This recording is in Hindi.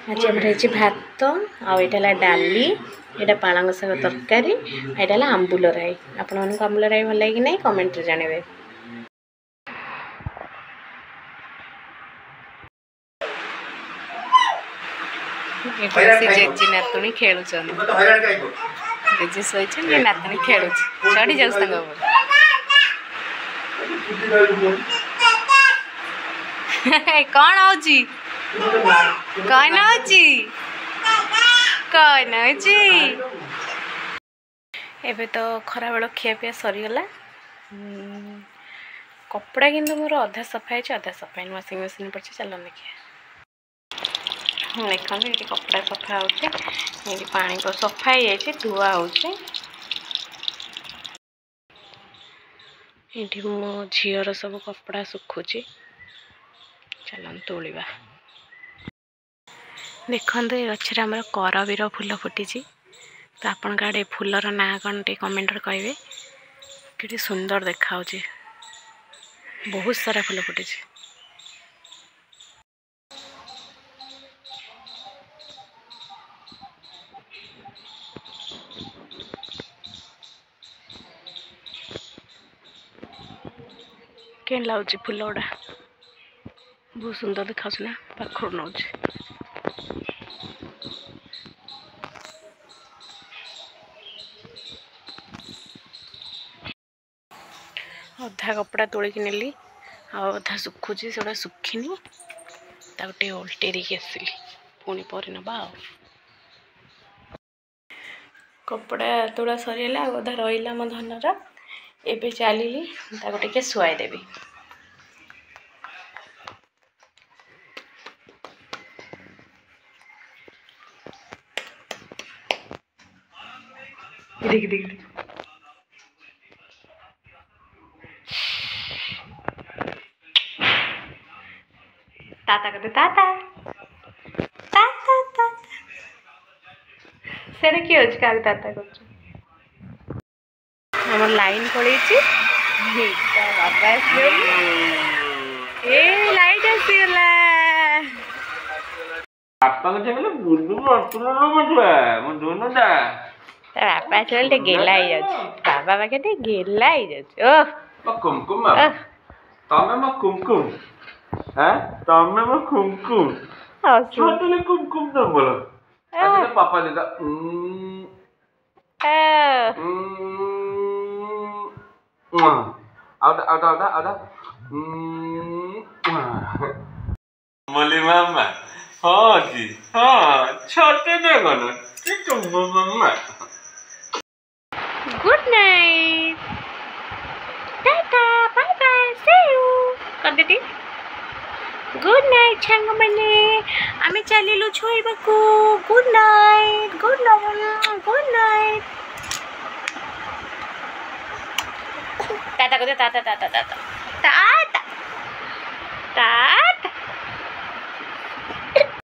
आज आम भात आईटा डाली यहाँ पालंग शाग तरकारी यहाँ आंबुल राई। आपण मानक आंबुल राई भल लगे नहीं कमेंट जानवे। जेजी नातुणी खेलु जेजी शोई नातुणी खेलु चढ़ी जाऊ कौन आउची कौन आउची कौन आउची एबे तो खरा बेल खियापिया सरीगला। कपड़ा किंतु मोर अधा सफा है अधा सफा है वाशिंग मशीन पड़े। चल देखिए देखो ये कपड़ा सफा हो पानी को सफा हो धुआ हो मो झीर सब कपड़ा सुखुची। चलन तोलिबा देखो ये गचर आम करवीर फूल फुटी। तो आपण आड़े फूलर ना कौन टे कमेंट कहे कि सुंदर देखा बहुत सारा फूल फुटी। के लाउची फूल गुड़ा बहुत सुंदर देखा ना पाखर नौ अधा कपड़ा तोलिक नेली अधा सुखुची से सुखीनी टे ओल्टेरी आसली पुणी पर नवा कपड़ा तोड़ा सरीला अधा रहा मो धनर एबे चलिली टे शुआई देवी। देख देख देख ताता कहते ताता ताता ताता सेरे किए हो क्या ताता कर हमर लाइन पड़ी बाबा ए लाइट आसीगला बापा के बोले बुलबुल बसुलो मजुआ मो दोनो दा बापा चलते गेला ही जाछ बाबा बाके ते गेला ही जाछ ओ म कुमकुम तमे म कुमकुम हैं तमे म कुमकुम छोटले कुमकुम न बोलो अच्छा पापा देदा आउट मली मामा हाँ जी हाँ छोटे ने गनो मामा good night tata bye bye see you कर देती गुड नाइट छंग मैंने आमे चलिलु छोइबाकू good night good night good night tata कर दे टाटा टाटा टाटा